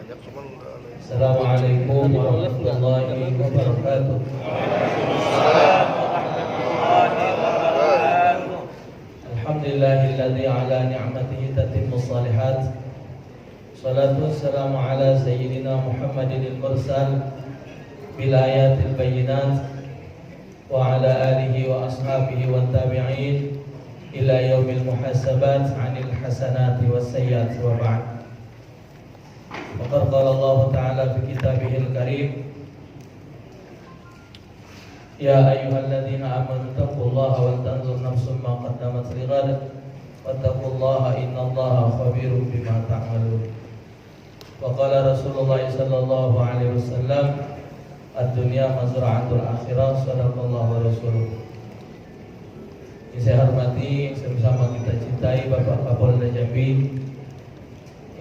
Assalamualaikum warahmatullahi wabarakatuh. Alhamdulillahilladzi ala ni'matihi tatimmu shalihat. Salatu wassalamu ala sayyidina Muhammadin al-mursal bil ayatil bayyinat wa ala alihi wa ashabihi wa tabi'in ila yaumil muhasabat 'anil hasanati was sayyiati wa ba'd. Faqad qala Allah Ta'ala fi kitabihil karim, ya ayyuhalladzina amanu taqullaha wal tanzur nafsum ma qaddamat lighad wattaqullaha innallaha khabirum bima ta'malun. Wa qala Rasulullah sallallahu alaihi wasallam, ad-dunya mazra'atul akhirah, sadaqallahu rasuluh. Yang saya hormati, yang sama kita cintai Bapak Kapolda Jambi,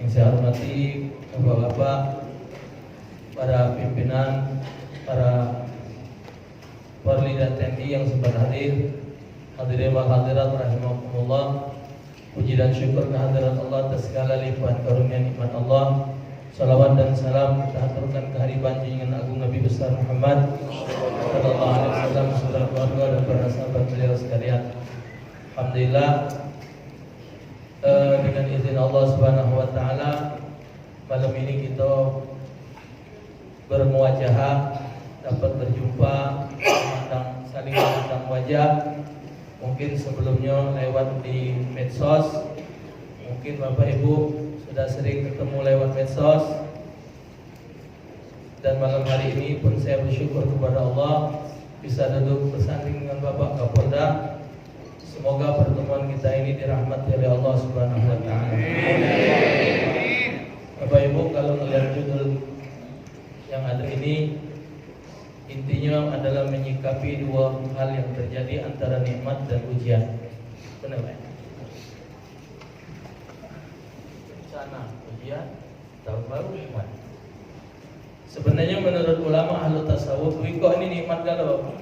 yang saya hormati Bapak-bapak, para pimpinan, para Polri dan TNI yang sempat hadir, hadirin wal hadirat rahimakumullah. Puji dan syukur kehadirat Allah atas segala limpahan karunia nikmat Allah. Salawat dan salam kita aturkan ke hari junjungan agung Nabi besar Muhammad sallallahu alaihi wasallam, saudara keluarga dan para sahabat beliau sekalian. Alhamdulillah, dengan izin Allah Subhanahu wa taala, malam ini kita bermuwajahah, dapat berjumpa, saling memandang wajah. Mungkin sebelumnya lewat di medsos, mungkin Bapak Ibu sudah sering ketemu lewat medsos. Dan malam hari ini pun saya bersyukur kepada Allah bisa duduk bersanding dengan Bapak Kapolda. Semoga pertemuan kita ini dirahmati oleh Allah Subhanahu wa taala. Bapak Ibu, kalau melihat judul yang ada ini, intinya adalah menyikapi dua hal yang terjadi antara nikmat dan ujian. Benar Pak? Bencana, ujian, tahun baru, nikmat. Sebenarnya menurut ulama ahlu tasawuf, kok ini nikmat kalau Bapak?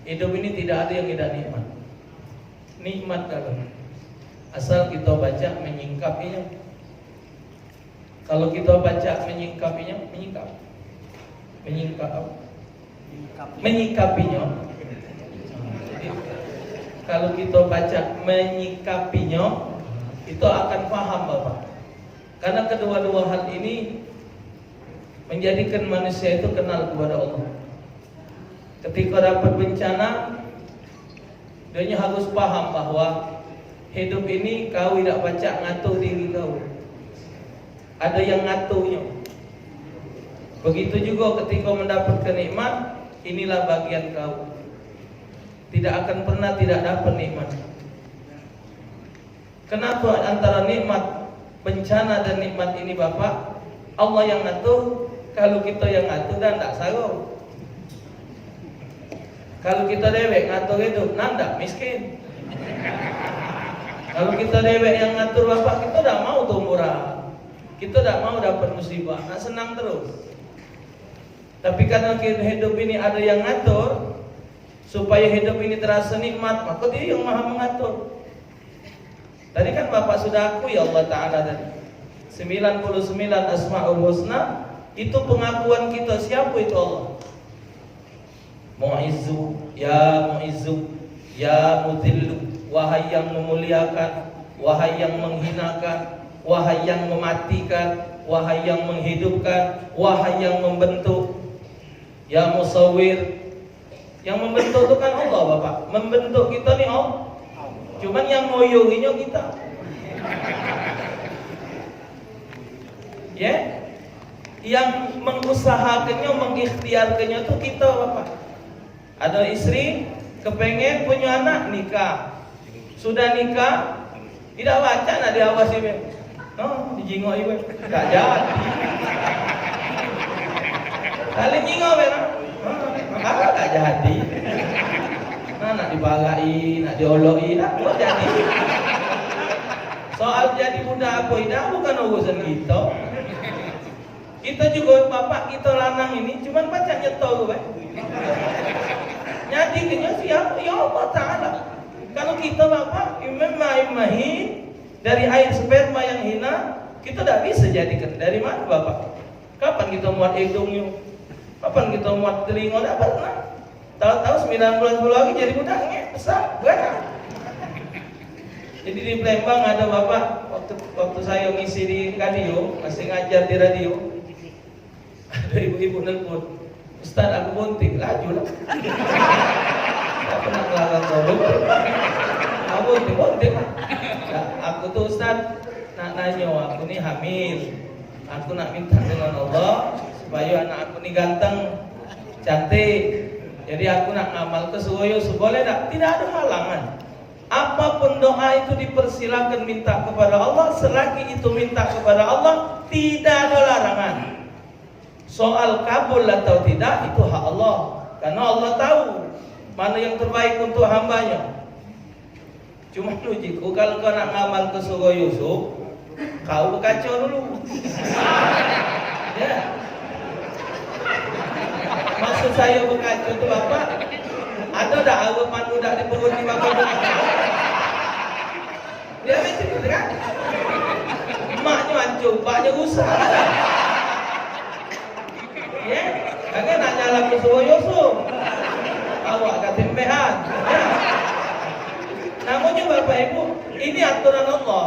Hidup ini tidak ada yang tidak nikmat. Nikmat kalau asal kita baca menyingkapinya. Kalau kita baca menyingkapinya, menyikapinya. Kalau kita baca menyikapinya, itu akan paham Bapak. Karena kedua-dua hal ini menjadikan manusia itu kenal kepada Allah. Ketika dapat bencana, dia harus paham bahwa hidup ini kau tidak baca ngatur diri kau. Ada yang ngaturnya. Begitu juga ketika mendapatkan nikmat, inilah bagian kau. Tidak akan pernah tidak dapat nikmat. Kenapa antara nikmat bencana dan nikmat ini Bapak? Allah yang ngatur, kalau kita yang ngatur dan tak sarung. Kalau kita dewek ngatur hidup, nanda miskin. Kalau kita dewek yang ngatur Bapak, kita tidak mau tumburan. Kita tidak mau dapat musibah, nak senang terus. Tapi karena hidup ini ada yang ngatur, supaya hidup ini terasa nikmat, maka Dia yang maha mengatur. Tadi kan Bapak sudah akui Allah Ta'ala tadi 99 Asma'ul Husna, itu pengakuan kita siapa itu Allah. Mu'izzu, ya Mu'izzu, ya Mudhillu, wahai yang memuliakan, wahai yang menghinakan, wahai yang mematikan, wahai yang menghidupkan, wahai yang membentuk. Ya Musawwir, yang membentuk itu kan Allah Bapak. Membentuk kita nih Allah. Cuman yang ngoyoginya kita. Ya, yang mengusahakannya, mengikhtiarkannya itu kita Bapak. Ada istri kepengen punya anak, nikah. Sudah nikah, tidak baca nak diawasi be. No, dijingok ibu. Tak jadi. Kali jingok be. Apa tak jadi? Nak dibagai, nak dioloi, nak jadi. Soal jadi budak apa ini bukan urusan kita. Kita juga Bapak, kita lanang ini cuman baca nyetor be. Jadi kenya siapa? Ya Allah Ta'ala. Kalau kita Bapak imam mahi dari air sperma yang hina, Kita tidak bisa jadikan. Dari mana Bapak? Kapan kita muat hidungnya? Kapan kita muat telinga? Tidak pernah. Tahu-tahu 9 bulan 10 lagi jadi budaknya besar, banyak. Jadi di Palembang ada bapak waktu saya ngisi di radio, masih ngajar di radio. Ada ibu-ibu nelpon, Ustaz aku bunting, laju lah. Tak pernah ngelarang kau bunting. Aku bunting. Nah, aku tuh Ustaz nak nanya, aku ni hamil. Aku nak minta dengan Allah supaya anak aku ni ganteng, cantik. Jadi aku nak ngamal ke suwoyo, boleh tak? Tidak ada halangan. Apapun doa itu dipersilakan minta kepada Allah. Selagi itu minta kepada Allah, tidak ada larangan. Soal kabul atau tidak itu hak Allah. Karena Allah tahu mana yang terbaik untuk hambanya. Cuma lujiku kalau kau nak ngamal ke suwoyo, kau berkacau dulu. Ya. Maksud saya berkacau itu Bapak, ada tak harapan budak di perut di bakal budak? Dia macam itu kan? Maknya hancur, baknya rusak. Ya, kan nak jalan ke Suwoyoso, awak kat tempehan. Ya. Namanya Bapak Ibu, ini aturan Allah.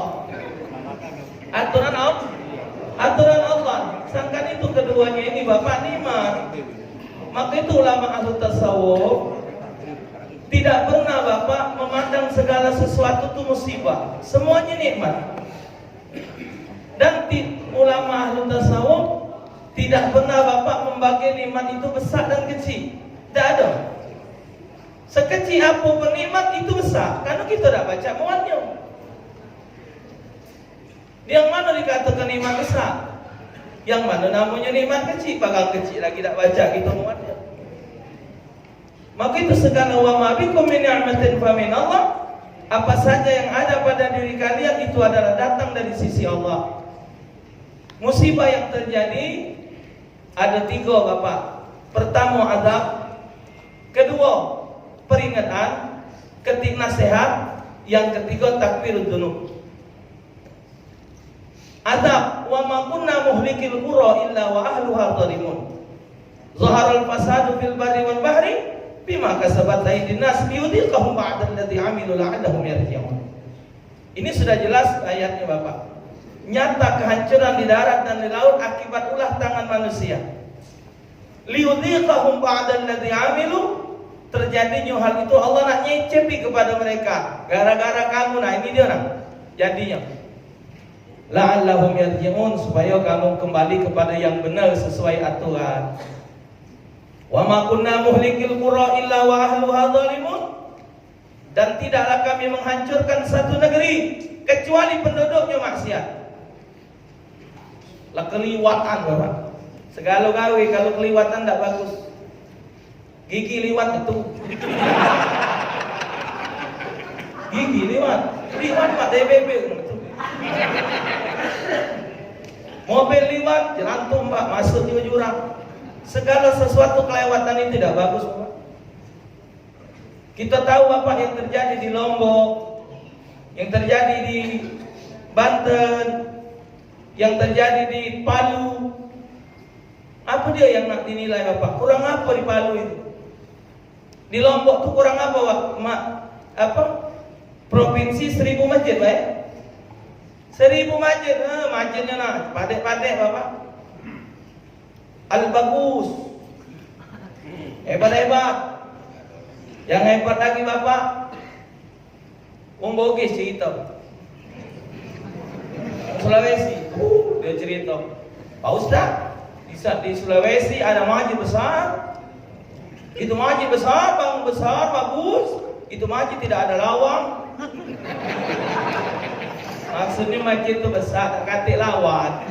Aturan Allah. Aturan Allah. Sangkan itu keduanya ini Bapak nikmat. Maka itu ulama ahli tasawuf tidak pernah Bapak memandang segala sesuatu itu musibah. Semuanya nikmat. Dan ulama ahli tasawuf tidak pernah Bapak membagi nikmat itu besar dan kecil. Tidak ada. Sekecil apapun nikmat itu besar. Karena kita tidak baca muatnya. Yang mana dikatakan nikmat besar? Yang mana namanya nikmat kecil? Bakal kecil lagi tak baca kita muatnya. Maka itu segala wa ma bikum min ni'matin fa min Allah. Apa saja yang ada pada diri kalian itu adalah datang dari sisi Allah. Musibah yang terjadi ada 3 Bapak. Pertama azab, kedua peringatan, ketiga nasihat, yang ketiga takfirud dzunub. Azab, wa ma kunna muhlikil qura illa wa ahluha zalimun. Zaharal fasadu fil barri wal bahri bima kasabat aydin nas liyudhiqahum ba'da alladhi 'amilu la'allahum yarji'un. Ini sudah jelas ayatnya Bapak. Nyata kehancuran di darat dan di laut akibat ulah tangan manusia. Liyudhiqahum ba'da alladhi 'amilu, terjadinya hal itu Allah nak nyecepi kepada mereka gara-gara kamu. Nah ini dia nak jadinya. La'allahum yarji'un, supaya kamu kembali kepada yang benar sesuai aturan. Wa ma kunna muhlikil qura illa wa ahluha zalimun, dan tidaklah kami menghancurkan satu negeri kecuali penduduknya maksiat. Lah keliwatan Bapak. Segala gawe kalau keliwatan tak bagus. Gigi liwat itu. Gigi liwat. Liwat Pak DBB. Mobil liwat, jelantung Pak, masuk di jurang. Segala sesuatu kelewatan ini tidak bagus Bapak. Kita tahu Bapak yang terjadi di Lombok, yang terjadi di Banten, yang terjadi di Palu. Apa dia yang nak dinilai Bapak? Kurang apa di Palu itu? Di Lombok itu kurang apa Pak? Provinsi 1000 masjid Pak ya? 1000 masjid, masjidnya nak padek-padek Bapak. Al-bagus, hebat-hebat. Yang hebat lagi Bapak, Bogis cerita Sulawesi, dia cerita Pak Ustaz, di Sulawesi ada masjid besar. Itu masjid besar, bangun besar, bagus. Itu masjid tidak ada lawang. Maksudnya masjid itu besar, tak kata lawan.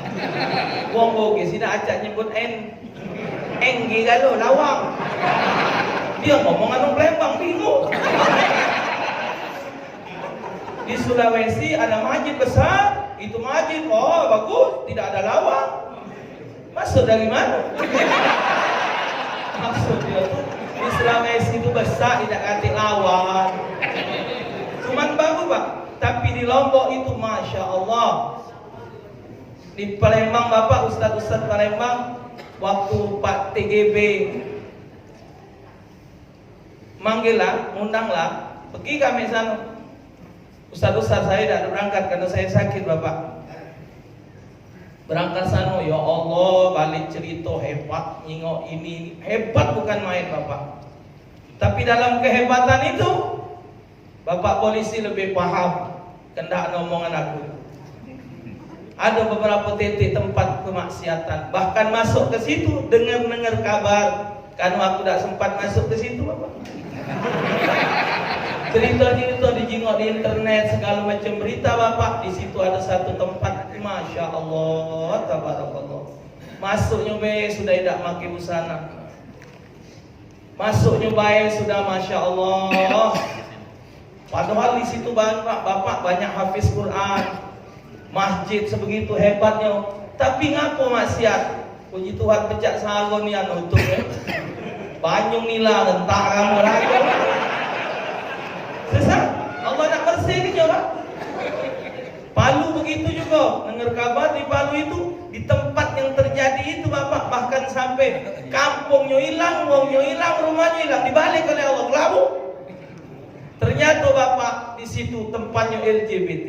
Wong Bogis tidak acak nyebut enggi kalau lawang. Dia ngomong anu Palembang bingung. Di Sulawesi ada masjid besar, itu masjid bagus, tidak ada lawang. Maksud dari mana? Maksud dia tuh di Sulawesi itu besar, tidak kata lawan. Cuman bagus Pak. Tapi di Lombok itu Masya Allah, Di Palembang Bapak, Ustaz-Ustaz Palembang, waktu Pak TGB manggil lah, undang lah, pergi kami sana. Ustaz-Ustaz saya tidak berangkat karena saya sakit Bapak. Berangkat sana, ya Allah, balik cerita hebat, nyingok ini hebat bukan main Bapak. Tapi dalam kehebatan itu, Bapak polisi lebih paham kendak omongan aku. Ada beberapa titik tempat kemaksiatan, bahkan masuk ke situ dengar kabar. Karena aku tidak sempat masuk ke situ Bapak. Cerita-cerita dijingok di internet, segala macam berita Bapak. Di situ ada satu tempat, Masya Allah, tabarakallah. Masuknya be sudah tidak pakai busana. Masuknya baik sudah Masya Allah. Padahal di situ Bapak banyak hafiz Quran, masjid sebegitu hebatnya. Tapi ngapo maksiat? Puji Tuhan pecah salon yang nutup ya. Banyung nila entah kamu lagi. Sesat, Allah nak bersih ke orang. Palu begitu juga. Dengar kabar di Palu itu, di tempat yang terjadi itu Bapak, bahkan sampai kampungnya hilang, wongnya hilang, rumahnya hilang, dibalik oleh Allah. Kelabu. Ternyata Bapak di situ tempatnya LGBT.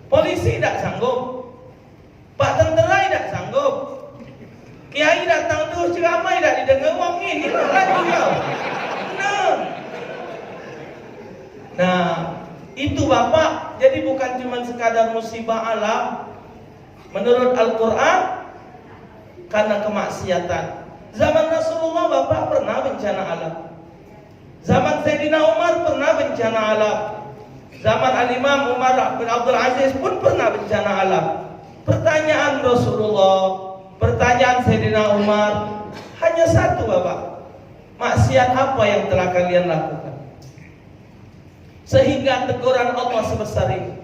Polisi tidak sanggup, Pak tentera tidak sanggup, kiai datang terus ceramah tidak didengar wong ini lagi ya. Nah, itu Bapak, jadi bukan cuma sekadar musibah alam. Menurut Al-Quran, karena kemaksiatan. Zaman Rasulullah Bapak pernah bencana alam. Zaman Sayyidina Umar pernah bencana alam. Zaman Al-Imam Umar bin Abdul Aziz pun pernah bencana alam. Pertanyaan Rasulullah, pertanyaan Sayyidina Umar, hanya satu Bapak. Maksiat apa yang telah kalian lakukan sehingga teguran Allah sebesar ini?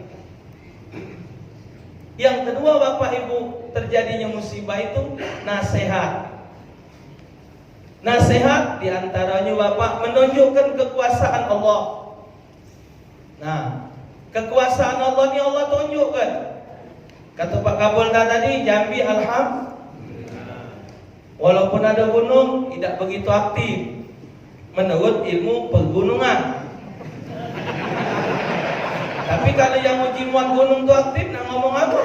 Yang kedua Bapak Ibu, terjadinya musibah itu nasihat. Nasihat diantaranya Bapak menunjukkan kekuasaan Allah. Nah, kekuasaan Allah ini Allah tunjukkan. Kata Pak Kapolda tadi, Jambi alhamdulillah, walaupun ada gunung tidak begitu aktif menurut ilmu pegunungan. Tapi kalau yang uji muat gunung itu aktif, nak ngomong apa?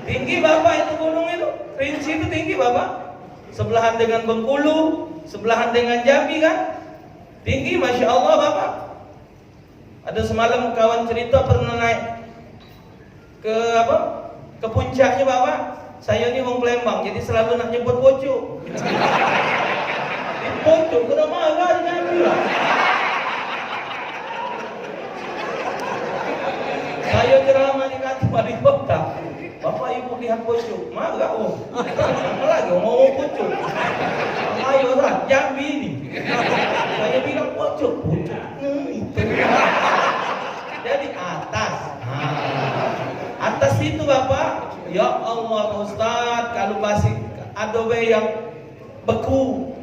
Tinggi Bapak itu gunung itu, Rinci itu tinggi Bapak. Sebelahan dengan Bengkulu, sebelahan dengan Jambi kan, tinggi Masya Allah Bapak. Ada semalam kawan cerita pernah naik ke apa? Ke puncaknya Bapak. Saya ini orang Palembang, jadi selalu nak nyebut pocok. Di pocok, kena marah di Jambi lah. Saya ceramah di kantor wali kota. Bapak Ibu lihat pocok, marah oh. Apa lagi ngomong pocok? Ayo lah, Jambi ini. Saya bilang pocok. Jadi atas. Atas itu Bapak, ya Allah Ustaz, kalau masih ada yang beku,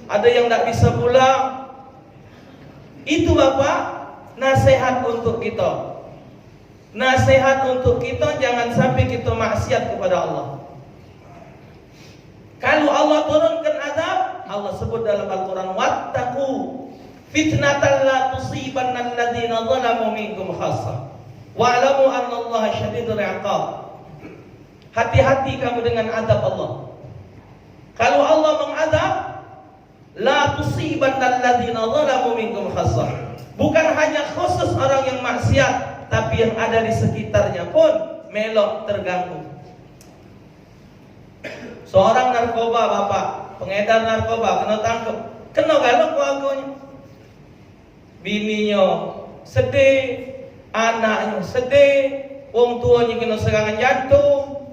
ada yang tidak bisa pulang. Itu Bapak nasihat untuk kita. Nasihat untuk kita, jangan sampai kita maksiat kepada Allah. Kalau Allah turunkan azab, Allah sebut dalam Al-Quran, wattaqu fitnatan la tusibanna alladziina zalamu minkum khassah wa'lamu annallaha syadidul 'iqab. Hati-hati kamu dengan azab Allah. Kalau Allah mengazab, la tusibanna alladziina zalamu minkum khassah. Bukan hanya khusus orang yang maksiat, tapi yang ada di sekitarnya pun melok terganggu. Seorang narkoba Bapak, pengedar narkoba kena tangkap, kena galak keluarganya. Bininya sedih, anaknya sedih, wong tuanya kena serangan jantung,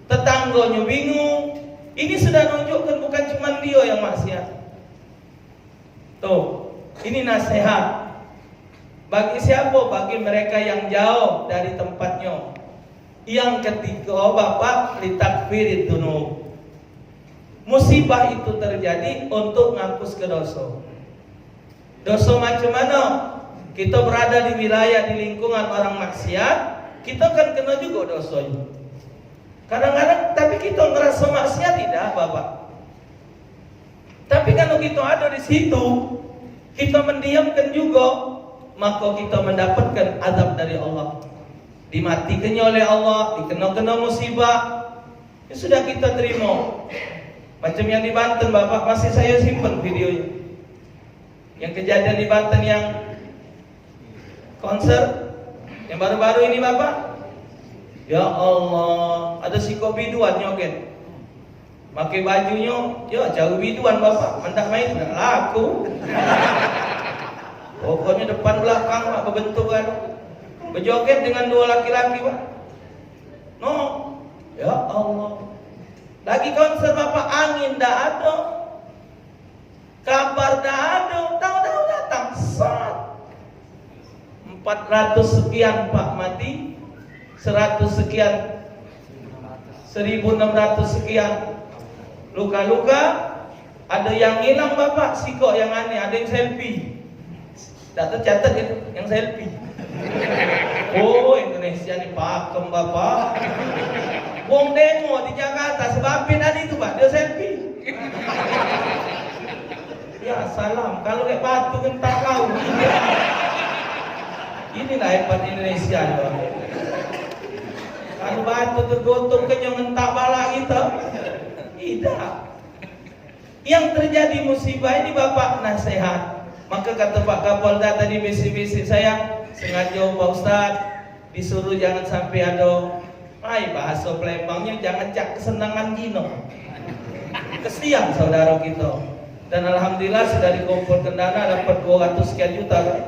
tetangganya bingung. Ini sudah menunjukkan bukan cuma dia yang maksiat. Tuh, ini nasihat. Bagi siapa? Bagi mereka yang jauh dari tempatnya. Yang ketiga Bapak, litakfirid dzunub. Musibah itu terjadi untuk ngapus ke dosa. Dosa macam mana? kita berada di wilayah, di lingkungan orang maksiat, kita kan kena juga dosanya. Kadang-kadang, tapi kita ngerasa maksiat tidak, Bapak. Tapi kalau kita ada di situ, kita mendiamkan juga, maka kita mendapatkan azab dari Allah. Dimatikannya oleh Allah, dikena-kena musibah, ya sudah kita terima. Macam yang di Banten, Bapak, masih saya simpan videonya. Yang kejadian di Banten yang konser, yang baru-baru ini, Bapak. Ya Allah, ada si biduan nyoget. Pakai bajunya, ya jauh biduan, Bapak. Mendak main, tidak laku. Pokoknya depan belakang, Pak, berbentuk kan. Berjoget dengan dua laki-laki, Pak. No, ya Allah. Lagi konser, Bapak, angin dah ada, kabar dah ada, tahu-tahu datang, sat. 400 sekian, Pak, mati. 100 sekian, 1600 sekian luka-luka. Ada yang hilang, Bapak, sikok yang aneh, ada yang selfie. Tak tercatat itu, yang selfie. Oh, Indonesia ni pakem, Bapak. Wong demo di Jakarta sebabin tadi itu, Pak, dia selfie. Ya salam, kalau kayak batu kan tak kau. Inilah hebat Indonesia, Bapak. Kalau batu tergotong kenyang entak bala kita, tidak. Yang terjadi musibah ini, Bapak, nasihat. Maka kata Pak Kapolda tadi bisik-bisik saya, sengaja Pak Ustaz disuruh jangan sampai ada bahasa Palembangnya, jangan cak kesenangan gino. Kesian saudara kita. Dan alhamdulillah sudah dikumpulkan dana dapat 200 sekian juta, kan?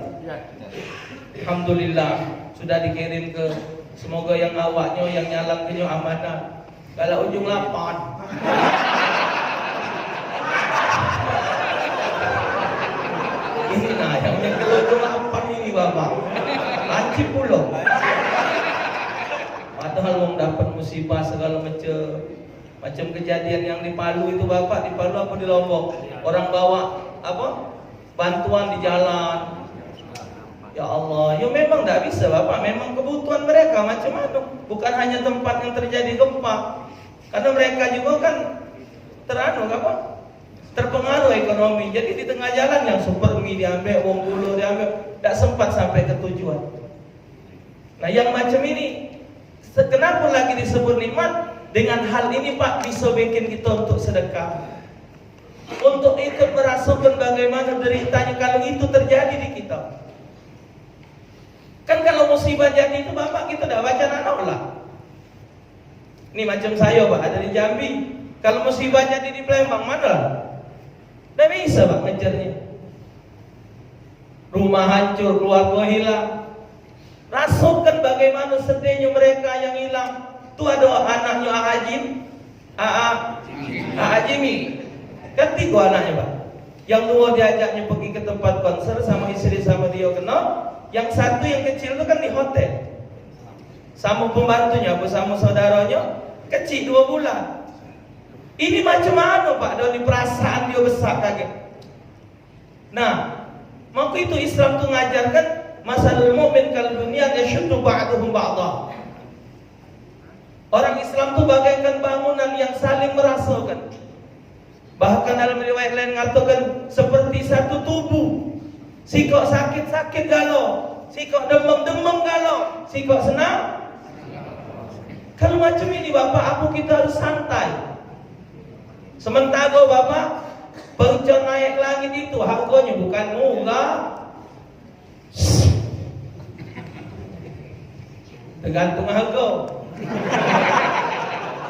Alhamdulillah sudah dikirim ke, semoga yang awaknya yang nyalang kenyo amanah. Kalau ujung lapan. Ini nah yang ke ujung lapan ini, Bapak. Lancip pulau. Padahal wong dapat musibah segala macam kejadian yang di Palu itu, Bapak, di Palu apa di Lombok, orang bawa apa bantuan di jalan. Ya Allah, ya memang tidak bisa, Bapak, memang kebutuhan mereka macam mana, bukan hanya tempat yang terjadi gempa, karena mereka juga kan terpengaruh ekonomi. Jadi di tengah jalan yang super mie diambil, wong bulu diambil, tidak sempat sampai ke tujuan. Nah yang macam ini, kenapa lagi disebut nikmat? Dengan hal ini, Pak, bisa bikin kita untuk sedekah, untuk ikut merasakan bagaimana deritanya kalau itu terjadi di kita. Kan kalau musibah jadi itu, Bapak, kita tidak baca nolak. Ini macam saya, Pak, ada di Jambi. Kalau musibah jadi di Palembang, mana? Tidak bisa, Pak, ngejarnya. Rumah hancur, keluarga hilang. Rasakan bagaimana sedihnya mereka yang hilang. Itu ada anaknya Jimmy. Kan 3 anaknya, Pak. Yang 2 diajaknya pergi ke tempat konser sama istri sama dia kenal. Yang 1 yang kecil itu kan di hotel sama pembantunya, bersama saudaranya kecil 2 bulan. Ini macam mana, Pak? Dari perasaan dia besar kaget. Nah, maka itu Islam itu mengajarkan masalul mu'min kal bunyan yashuddu ba'duhum ba'dah. Orang Islam itu bagaikan bangunan yang saling merasakan. Bahkan dalam riwayat lain mengatakan seperti satu tubuh. Sikok sakit-sakit galau, sikok demam-demam galau, sikok senang. Kalau macam ini, Bapak, apa kita harus santai? Sementara, Bapak, percon naik langit itu harganya bukan murah. Tergantung harga.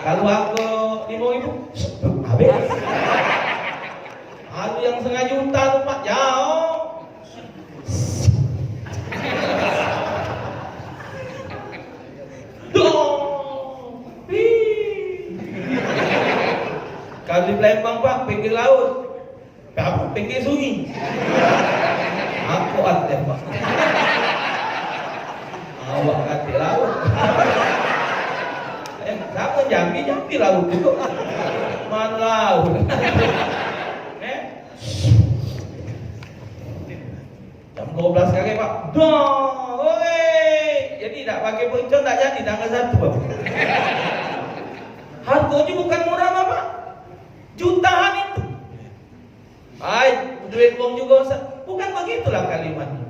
Kalau harga 5.000 habis. Ada yang setengah juta tuh, Pak, jauh. Kalau di Palembang, Pak, pinggir laut, pinggir sungai. Aku ada, Pak. Awak kati laut. Sama Jambi laut itu. Mana laut? Jam 12 kali, Pak. tanggal 1 Bapak. Harganya bukan murah Bapak, jutaan itu. Duit uang juga Ustaz. Bukan begitulah kalimatnya.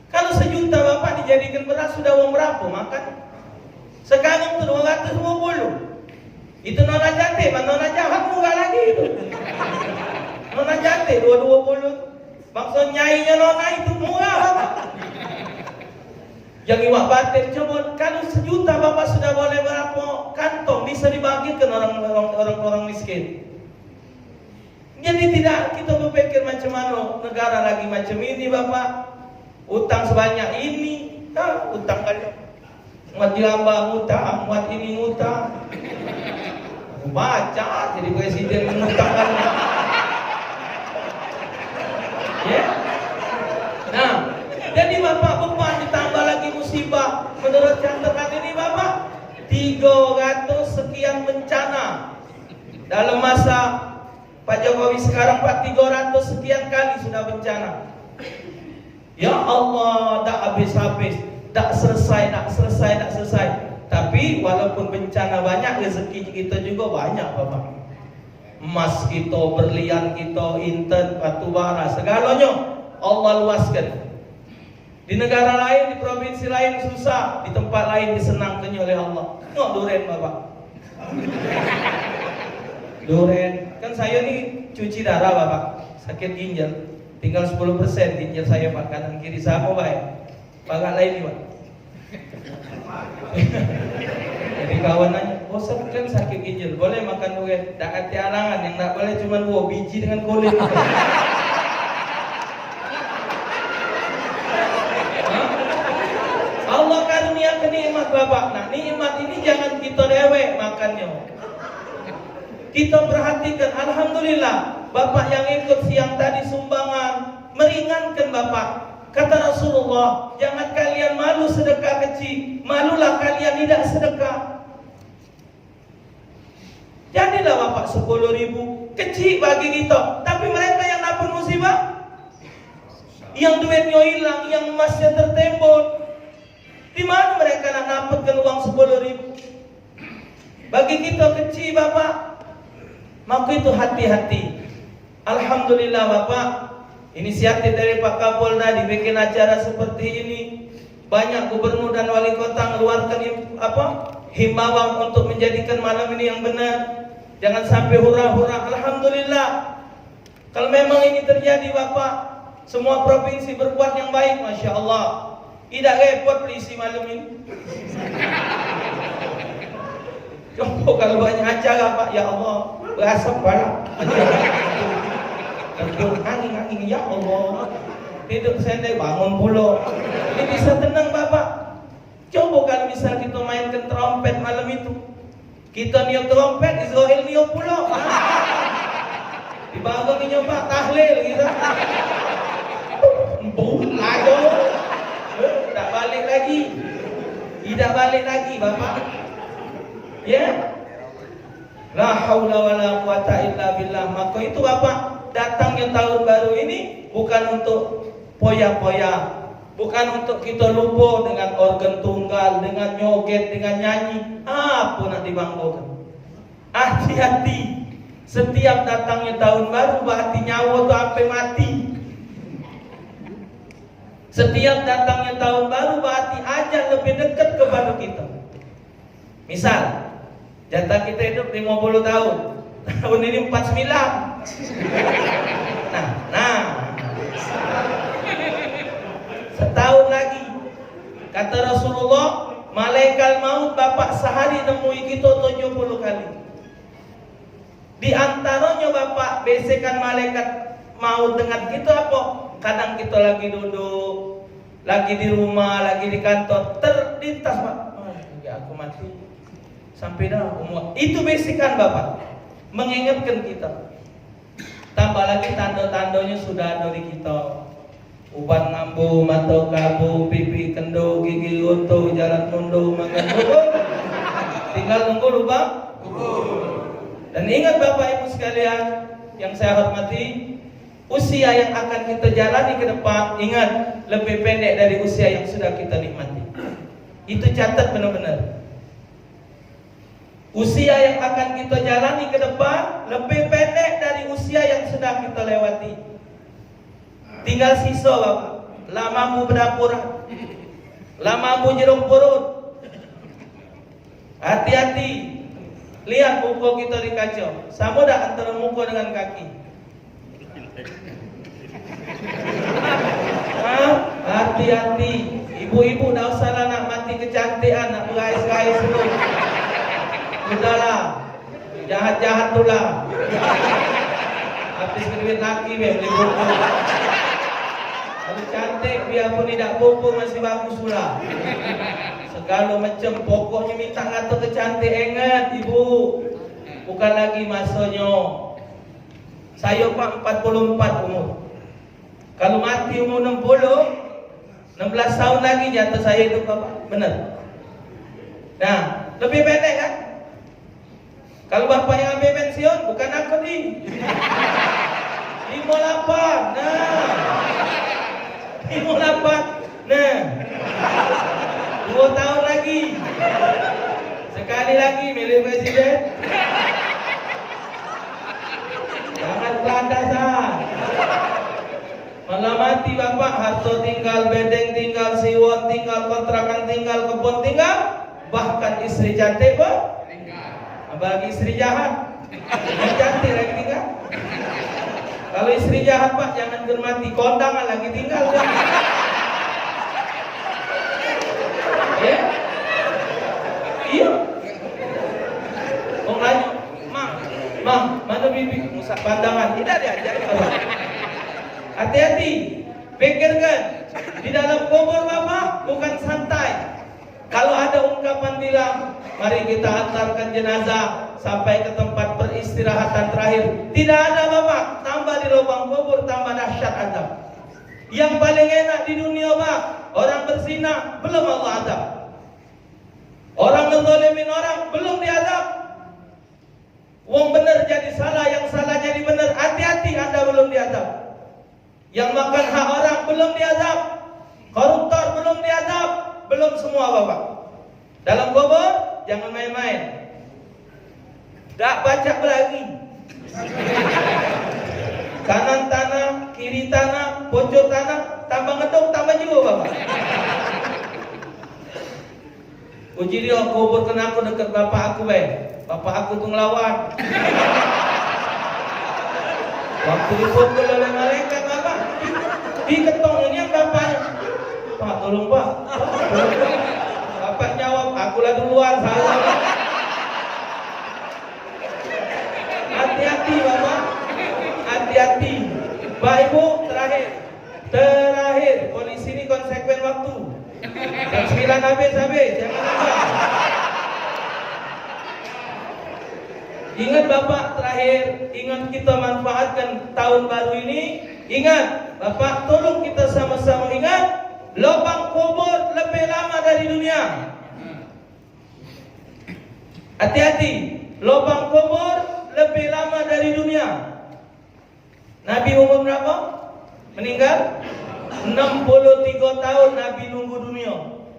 Kalau sejuta Bapak dijadikan beras sudah uang berapa makan? Sekarang tuh 250. Itu nona jate, nona jahat murah lagi itu. Nona jate 220. Maksud nyainya nona itu murah Bapak. Yang iwak batin coba kalau sejuta Bapak sudah boleh berapa kantong bisa dibagikan orang miskin. Jadi tidak kita berpikir macam mana negara lagi macam ini Bapak. Utang sebanyak ini, utang kali. Muat jamba utang, muat ini utang. Baca jadi presiden mengutang kan. Ya. Nah, jadi Bapak beban ditambah lagi musibah. Menurut catatan ini Bapak 300 sekian bencana dalam masa Pak Jokowi sekarang Pak 300 sekian kali sudah bencana. Ya Allah, tak habis-habis, tak selesai. Tapi walaupun bencana banyak, rezeki kita juga banyak Bapak. Emas kita, berlian kita, inten, batu bara, segalanya Allah luaskan. Di negara lain, di provinsi lain susah, di tempat lain disenangkan oleh Allah. Tengok duren Bapak. Duren, kan saya nih cuci darah Bapak, sakit ginjal, tinggal 10% ginjal saya Pak, kanan kiri sama baik. Bapak lain nih Pak. Jadi kawan nanya, bosan kan sakit ginjal, boleh makan duren? Tak ada halangan, yang tak boleh cuma 2 biji dengan kulit. Allah karuniakan nikmat Bapak. Nah, nikmat ini jangan kita rewek makannya. Kita perhatikan, alhamdulillah Bapak yang ikut siang tadi sumbangan meringankan Bapak. Kata Rasulullah, jangan kalian malu sedekah kecil, malulah kalian tidak sedekah. Jadilah Bapak 10.000 kecil bagi kita, tapi mereka yang dapat musibah, yang duitnya hilang, yang emasnya tertembon, di mana mereka nak dapatkan uang 10.000? Bagi kita kecil Bapak, maka itu hati-hati. Alhamdulillah Bapak, inisiatif dari Pak Kapolda dibikin acara seperti ini. Banyak gubernur dan wali kota mengeluarkan himbauan untuk menjadikan malam ini yang benar. Jangan sampai hura-hura. Alhamdulillah. Kalau memang ini terjadi Bapak, semua provinsi berbuat yang baik, Masya Allah. Tidak repot polisi malam ini. Contoh kalau banyak acara Pak, ya Allah, berasap balak. Angin, ya Allah. Tidur sendiri bangun pula. Ini bisa tenang Bapak. Coba kalau bisa kita mainkan trompet malam itu. Kita niup trompet, Israel niup pula. Di bawah ini nyoba tahlil gitu. Aduh. Tak balik lagi. Tidak balik lagi Bapak. Ya. La haula wala quwata illa billah. Maka itu Bapak, datangnya tahun baru ini bukan untuk poya-poya, bukan untuk kita lupa dengan organ tunggal, dengan nyoget, dengan nyanyi. Apa nak dibanggakan? Hati-hati. Setiap datangnya tahun baru berarti nyawa tu sampai mati. Setiap datangnya tahun baru berarti ajal lebih dekat kepada kita. Misal, jatah kita hidup 50 tahun. Tahun ini 49. Nah. Setahun lagi. Kata Rasulullah, malaikat maut Bapak sehari nemui kita 70 kali. Di antaranya Bapak besekan malaikat maut dengan kita apa? Kadang kita lagi duduk, lagi di rumah, lagi di kantor, terlintas Pak. Ya aku mati. Sampai dah umur. Itu bisikan Bapak, mengingatkan kita. Tambah lagi tanda-tandanya sudah ada di kita. Uban ngambu, mata kabu, pipi kendo, gigi luntur, jalan mundur, makan bubur. Tinggal nunggu lubang kubur. Dan ingat Bapak Ibu sekalian yang saya hormati, usia yang akan kita jalani ke depan, ingat, lebih pendek dari usia yang sudah kita nikmati. Itu catat benar-benar. Usia yang akan kita jalani ke depan lebih pendek dari usia yang sudah kita lewati. Tinggal sisa Bapak. Lamamu berdapur, lamamu jeruk purut. Hati-hati. Lihat muka kita di kaca. Sama tak antara muka dengan kaki? Hati-hati. Ibu-ibu tak usahlah nak mati kecantikan, nak berais-rais dulu. Sudahlah. Jahat-jahat tu lah. Habis duit laki beli buku. Kalau cantik biarpun tidak buku masih bagus pula. Segala macam, pokoknya minta kata kecantik. Ingat ibu, bukan lagi masanya. Saya Pak 44 umur. Kalau mati umur 60, 16 tahun lagi jatuh saya itu Bapak. Benar. Nah, lebih pendek kan? Kalau Bapak yang ambil pensiun, bukan aku nih. 58. Nah. 58. Nah. 2 tahun lagi. Sekali lagi milih presiden. Jangan pelandasan. Malah mati Bapak, harta tinggal, bedeng tinggal, siwon tinggal, kontrakan tinggal, kebun tinggal, bahkan istri cantik pun bagi istri jahat. Yang cantik lagi tinggal. Kalau istri jahat Pak, jangan mati, kondangan lagi tinggal. Iya. Orang lain, Mang, mana bibi musak pandangan? Tidak diajar. Hati-hati. Pikirkan, di dalam kubur Bapak bukan santai. Kalau ada ungkapan bilang, mari kita antarkan jenazah sampai ke tempat peristirahatan terakhir. Tidak ada Bapak. Tambah di lubang kubur, tambah dahsyat azab. Yang paling enak di dunia Pak, orang berzina belum Allah azab. Orang menzalimin orang belum diazab. Wong benar jadi salah, yang salah jadi benar. Hati-hati, Anda belum diazab. Yang makan hak orang belum diazab. Koruptor belum diazab. Belum semua Bapak. Dalam kubur jangan main-main. Tak baca lagi. Kanan tanah, kiri tanah, pojok tanah, tambah ngedok, tambah juga Bapak. Uji dia kubur kena aku dekat bapak aku Bapak aku tu ngelawan. Waktu dipukul oleh malaikat Bapak, diketong ini yang bapaknya. Pak, tolong Pak. Bapak jawab, akulah duluan, salah. Hati-hati Bapak. Hati-hati. Pak Ibu, terakhir, polisi ini konsekuen waktu. Jam 9 habis, jangan lupa. Ingat Bapak, terakhir, ingat kita manfaatkan tahun baru ini. Ingat Bapak, tolong kita sama-sama ingat, lubang kubur lebih lama dari dunia. Hati-hati, lubang kubur lebih lama dari dunia. Nabi umur berapa? Meninggal 63 tahun Nabi nunggu dunia.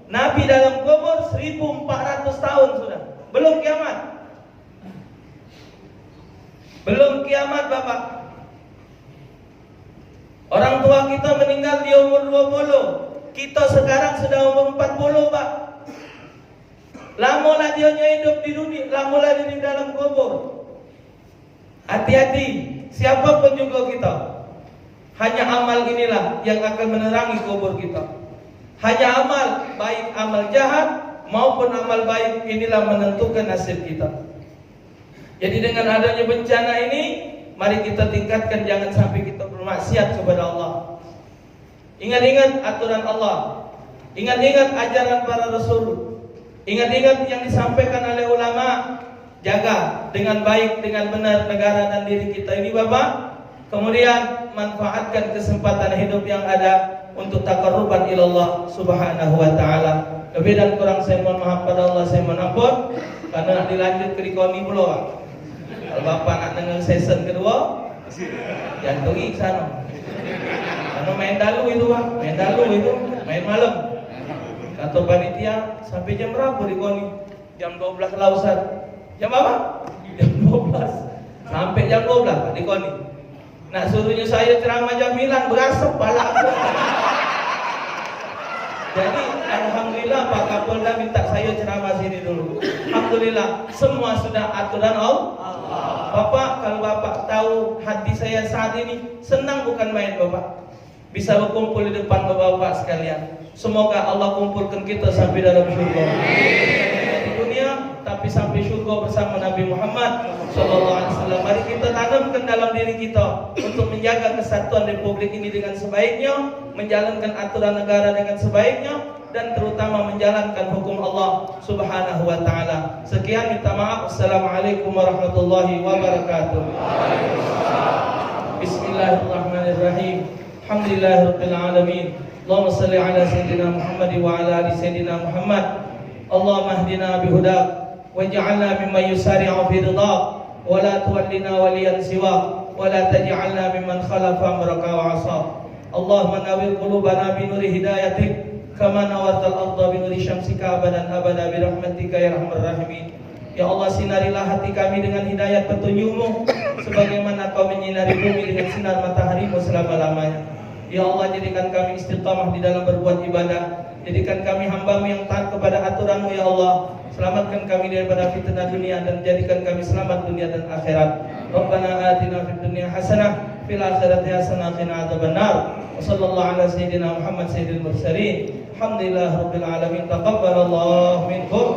Nabi dalam kubur 1400 tahun sudah. Belum kiamat. Belum kiamat Bapak. Orang tua kita meninggal di umur 20. Kita sekarang sudah umur 40 Pak. Lamalah dia hidup di dunia, lamalah dia di dalam kubur. Hati-hati, siapapun juga kita. Hanya amal inilah yang akan menerangi kubur kita. Hanya amal, baik amal jahat maupun amal baik, inilah menentukan nasib kita. Jadi dengan adanya bencana ini, mari kita tingkatkan, jangan sampai kita bermaksiat kepada Allah. Ingat-ingat aturan Allah. Ingat-ingat ajaran para Rasul. Ingat-ingat yang disampaikan oleh ulama. Jaga dengan baik, dengan benar negara dan diri kita ini Bapak. Kemudian manfaatkan kesempatan hidup yang ada untuk taqarruban ilallah subhanahu wa ta'ala. Lebih dan kurang saya mohon maaf pada Allah, saya mohon ampun. Karena nak dilanjut ke Rikoni pula Pak. Kalau Bapak nak dengar season kedua, jantungi ke sana. Karena main dalu itu Pak, main malam. Kata panitia sampai jam berapa di koni? Jam 12 lah Ustaz. Jam apa? Jam 12. Sampai jam 12 di koni. Nak suruhnya saya ceramah jam 9 berasap pala aku. Jadi alhamdulillah Pak Kapolda minta saya ceramah sini dulu. Alhamdulillah semua sudah aturan Allah. Bapak, kalau Bapak tahu hati saya saat ini senang bukan main Bapak. Bisa berkumpul di depan Bapak-bapak sekalian. Semoga Allah kumpulkan kita sampai dalam surga. Di dunia tapi sampai surga bersama Nabi Muhammad SAW. Mari kita tanamkan dalam diri kita untuk menjaga kesatuan Republik ini dengan sebaiknya, menjalankan aturan negara dengan sebaiknya, dan terutama menjalankan hukum Allah Subhanahu wa taala. Sekian, minta maaf. Assalamualaikum warahmatullahi wabarakatuh. Bismillahirrahmanirrahim. Alhamdulillahirabbil alamin. Allahumma shalli ala sayyidina Muhammad wa ala ali sayyidina Muhammad. Allahumma hdina bihudak waj'alna mimman yusari'u fi ridha wa la tuwallina waliyan siwa wa la taj'alna mimman khalafa amraka wa 'asa. Allahumma nawwir qulubana bi nuri hidayatik kama nawartal arda bi nuri syamsika abadan abada bi rahmatika ya arhamar rahimin. Ya Allah, sinarilah hati kami dengan hidayat petunjuk-Mu sebagaimana Kau menyinari bumi dengan sinar matahari-Mu selama-lamanya. Ya Allah, jadikan kami istiqamah di dalam berbuat ibadah. Jadikan kami hamba-Mu yang taat kepada aturan-Mu ya Allah. Selamatkan kami daripada fitnah dunia dan jadikan kami selamat dunia dan akhirat. Rabbana atina fid dunya hasanah fil akhirati hasanah wa qina adzabannar. Wa sallallahu ala sayyidina Muhammad sayyidil mursalin. Alhamdulillahirabbil alamin. Taqabbalallahu minkum.